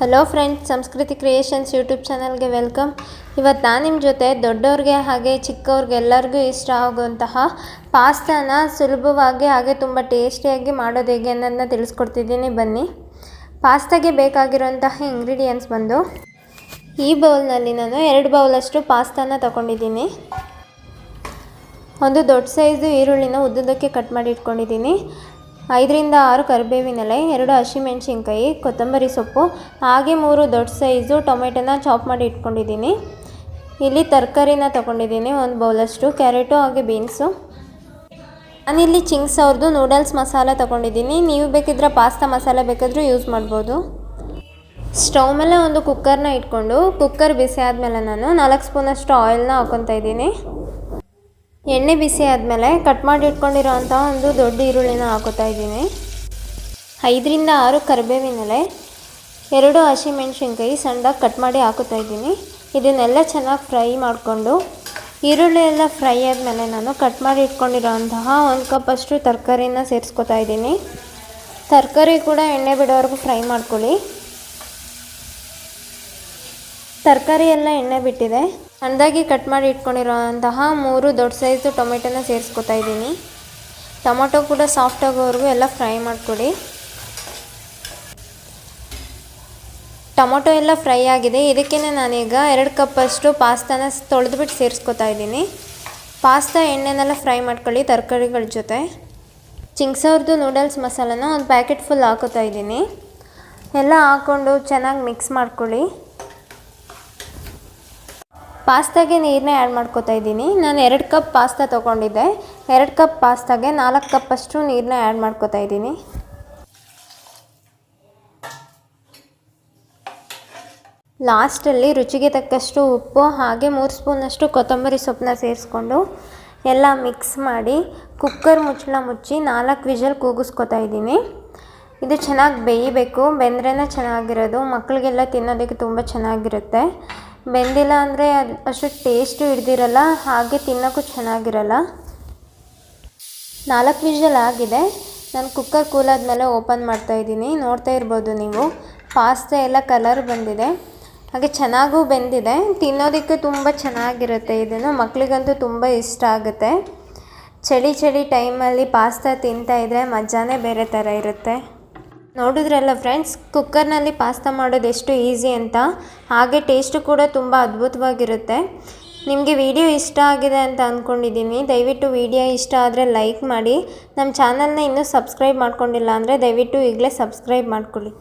Hello friends, ಸಂಸ್ಕೃತಿ creations YouTube ಚಾನಲ್ಗೆ welcome. ಇವತ್ತು ನಾನು ನಿಮ್ಮ ಜೊತೆ ದೊಡ್ಡವ್ರಿಗೆ ಹಾಗೆ ಚಿಕ್ಕವ್ರಿಗೆ ಎಲ್ಲರಿಗೂ ಇಷ್ಟ ಆಗುವಂತಹ ಪಾಸ್ತಾನ ಸುಲಭವಾಗಿ ಹಾಗೆ ತುಂಬ ಟೇಸ್ಟಿಯಾಗಿ ಮಾಡೋದು ಹೇಗೆ ಅನ್ನೋದನ್ನ ತಿಳಿಸ್ಕೊಡ್ತಿದ್ದೀನಿ. ಬನ್ನಿ. ಪಾಸ್ತಾಗೆ ಬೇಕಾಗಿರುವಂತಹ ಇಂಗ್ರೀಡಿಯೆಂಟ್ಸ್ ಬಂದು ಈ ಬೌಲ್ನಲ್ಲಿ ನಾನು 2 ಬೌಲಷ್ಟು ಪಾಸ್ತಾನ ತಗೊಂಡಿದ್ದೀನಿ. ಒಂದು ದೊಡ್ಡ ಸೈಜು ಈರುಳ್ಳಿನ ಉದ್ದುದಕ್ಕೆ ಕಟ್ ಮಾಡಿ ಇಟ್ಕೊಂಡಿದ್ದೀನಿ. 5 ರಿಂದ 6 ಕರಿಬೇವಿನ ಎಲೆ, 2 ಹಸಿಮೆಣಸಿನ್ಕಾಯಿ, ಕೊತ್ತಂಬರಿ ಸೊಪ್ಪು, ಹಾಗೆ 3 ದೊಡ್ಡ ಸೈಜು ಟೊಮೆಟೊನ ಚಾಪ್ ಮಾಡಿ ಇಟ್ಕೊಂಡಿದ್ದೀನಿ. ಇಲ್ಲಿ ತರಕಾರಿನ ತೊಗೊಂಡಿದ್ದೀನಿ, 1 ಬೌಲಷ್ಟು ಕ್ಯಾರೆಟು ಹಾಗೆ ಬೀನ್ಸು. ನಾನಿಲ್ಲಿ ಚಿಂಗ್ಸ್ ಅವ್ರದ್ದು ನೂಡಲ್ಸ್ ಮಸಾಲ ತೊಗೊಂಡಿದ್ದೀನಿ. ನೀವು ಬೇಕಿದ್ರೆ ಪಾಸ್ತಾ ಮಸಾಲೆ ಬೇಕಾದರೂ ಯೂಸ್ ಮಾಡ್ಬೋದು. ಸ್ಟವ್ ಮೇಲೆ ಒಂದು ಕುಕ್ಕರ್ನ ಇಟ್ಕೊಂಡು ಕುಕ್ಕರ್ ಬಿಸಿ ಆದಮೇಲೆ ನಾನು 4 ಸ್ಪೂನಷ್ಟು ಆಯಿಲ್ನ ಹಾಕ್ಕೊತಾ ಇದ್ದೀನಿ. ಎಣ್ಣೆ ಬಿಸಿ ಆದಮೇಲೆ ಕಟ್ ಮಾಡಿ ಇಟ್ಕೊಂಡಿರೋ ಅಂಥ ಒಂದು ದೊಡ್ಡ ಈರುಳ್ಳಿನ ಹಾಕೋತಾ ಇದ್ದೀನಿ. 5 ರಿಂದ 6 ಕರಿಬೇವಿನ ಎಲೆ, 2 ಹಸಿಮೆಣಸಿನ್ಕಾಯಿ ಸಣ್ಣದಾಗಿ ಕಟ್ ಮಾಡಿ ಹಾಕೋತಾ ಇದ್ದೀನಿ. ಇದನ್ನೆಲ್ಲ ಚೆನ್ನಾಗಿ ಫ್ರೈ ಮಾಡಿಕೊಂಡು ಈರುಳ್ಳಿ ಎಲ್ಲ ಫ್ರೈ ಆದಮೇಲೆ ನಾನು ಕಟ್ ಮಾಡಿ ಇಟ್ಕೊಂಡಿರೋ ಅಂತಹ 1 ಕಪ್ಪಷ್ಟು ತರಕಾರಿನ ಸೇರಿಸ್ಕೊತಾ ಇದ್ದೀನಿ. ತರಕಾರಿ ಕೂಡ ಎಣ್ಣೆ ಬಿಡೋವರೆಗೂ ಫ್ರೈ ಮಾಡ್ಕೊಳ್ಳಿ. ತರಕಾರಿ ಎಲ್ಲ ಎಣ್ಣೆ ಬಿಟ್ಟಿದೆ. ಸಣ್ಣದಾಗಿ ಕಟ್ ಮಾಡಿ ಇಟ್ಕೊಂಡಿರೋ ಅಂತಹ 3 ದೊಡ್ಡ ಸೈಜು ಟೊಮೆಟೊನ ಸೇರಿಸ್ಕೊತಾ ಇದ್ದೀನಿ. ಟೊಮೊಟೊ ಕೂಡ ಸಾಫ್ಟ್ ಆಗೋವರೆಗೂ ಎಲ್ಲ ಫ್ರೈ ಮಾಡಿಕೊಡಿ. ಟೊಮೊಟೊ ಎಲ್ಲ ಫ್ರೈ ಆಗಿದೆ. ಇದಕ್ಕೆ ನಾನೀಗ 2 ಕಪ್ಪಷ್ಟು ಪಾಸ್ತಾನ ತೊಳೆದ್ಬಿಟ್ಟು ಸೇರಿಸ್ಕೊತಾ ಇದ್ದೀನಿ. ಪಾಸ್ತಾ ಎಣ್ಣೆನೆಲ್ಲ ಫ್ರೈ ಮಾಡ್ಕೊಳ್ಳಿ ತರಕಾರಿಗಳ ಜೊತೆ. ಚಿಂಗ್ಸ್ ಅವ್ರದ್ದು ನೂಡಲ್ಸ್ ಮಸಾಲನ 1 ಪ್ಯಾಕೆಟ್ ಫುಲ್ ಹಾಕೋತಾ ಇದ್ದೀನಿ. ಎಲ್ಲ ಹಾಕ್ಕೊಂಡು ಚೆನ್ನಾಗಿ ಮಿಕ್ಸ್ ಮಾಡ್ಕೊಳ್ಳಿ. ಪಾಸ್ತಾಗೆ ನೀರನ್ನ ಆ್ಯಡ್ ಮಾಡ್ಕೋತಾ ಇದ್ದೀನಿ. ನಾನು 2 ಕಪ್ ಪಾಸ್ತಾ ತೊಗೊಂಡಿದ್ದೆ. 2 ಕಪ್ ಪಾಸ್ತಾಗೆ 4 ಕಪ್ಪಷ್ಟು ನೀರನ್ನ ಆ್ಯಡ್ ಮಾಡ್ಕೋತಾ ಇದ್ದೀನಿ. ಲಾಸ್ಟಲ್ಲಿ ರುಚಿಗೆ ತಕ್ಕಷ್ಟು ಉಪ್ಪು ಹಾಗೆ 3 ಸ್ಪೂನಷ್ಟು ಕೊತ್ತಂಬರಿ ಸೊಪ್ಪನ್ನ ಸೇರಿಸ್ಕೊಂಡು ಎಲ್ಲ ಮಿಕ್ಸ್ ಮಾಡಿ ಕುಕ್ಕರ್ ಮುಚ್ಚಳ ಮುಚ್ಚಿ 4 ವಿಷಲ್ ಕೂಗಿಸ್ಕೊತಾ ಇದ್ದೀನಿ. ಇದು ಚೆನ್ನಾಗಿ ಬೇಯಬೇಕು. ಬೆಂದ್ರೇ ಚೆನ್ನಾಗಿರೋದು. ಮಕ್ಕಳಿಗೆಲ್ಲ ತಿನ್ನೋದಕ್ಕೆ ತುಂಬ ಚೆನ್ನಾಗಿರುತ್ತೆ. ಬೆಂದಿಲ್ಲ ಅಂದರೆ ಅಷ್ಟು ಟೇಸ್ಟು ಹಿಡ್ದಿರಲ್ಲ, ಹಾಗೆ ತಿನ್ನೋಕ್ಕೂ ಚೆನ್ನಾಗಿರಲ್ಲ. 4 ವಿಷಲ್ ಆಗಿದೆ. ನಾನು ಕುಕ್ಕರ್ ಕೂಲಾದ್ಮೇಲೆ ಓಪನ್ ಮಾಡ್ತಾಯಿದ್ದೀನಿ. ನೋಡ್ತಾ ಇರ್ಬೋದು ನೀವು, ಪಾಸ್ತಾ ಎಲ್ಲ ಕಲರ್ ಬಂದಿದೆ, ಹಾಗೆ ಚೆನ್ನಾಗೂ ಬೆಂದಿದೆ. ತಿನ್ನೋದಕ್ಕೆ ತುಂಬ ಚೆನ್ನಾಗಿರುತ್ತೆ. ಇದನ್ನು ಮಕ್ಕಳಿಗಂತೂ ತುಂಬ ಇಷ್ಟ ಆಗುತ್ತೆ. ಚಳಿ ಟೈಮಲ್ಲಿ ಪಾಸ್ತಾ ತಿಂತಾಯಿದ್ರೆ ಮಜಾನೇ ಬೇರೆ ಥರ ಇರುತ್ತೆ. ನೋಡಿದ್ರಲ್ಲ ಫ್ರೆಂಡ್ಸ್, ಕುಕ್ಕರ್ನಲ್ಲಿ ಪಾಸ್ತಾ ಮಾಡೋದು ಎಷ್ಟು ಈಸಿ ಅಂತ, ಹಾಗೆ ಟೇಸ್ಟು ಕೂಡ ತುಂಬ ಅದ್ಭುತವಾಗಿರುತ್ತೆ. ನಿಮಗೆ ವಿಡಿಯೋ ಇಷ್ಟ ಆಗಿದೆ ಅಂತ ಅಂದ್ಕೊಂಡಿದ್ದೀನಿ. ದಯವಿಟ್ಟು ವಿಡಿಯೋ ಇಷ್ಟ ಆದರೆ ಲೈಕ್ ಮಾಡಿ. ನಮ್ಮ ಚಾನಲ್ನ ಇನ್ನೂ ಸಬ್ಸ್ಕ್ರೈಬ್ ಮಾಡ್ಕೊಂಡಿಲ್ಲ ಅಂದರೆ ದಯವಿಟ್ಟು ಈಗಲೇ ಸಬ್ಸ್ಕ್ರೈಬ್ ಮಾಡ್ಕೊಳ್ಳಿ.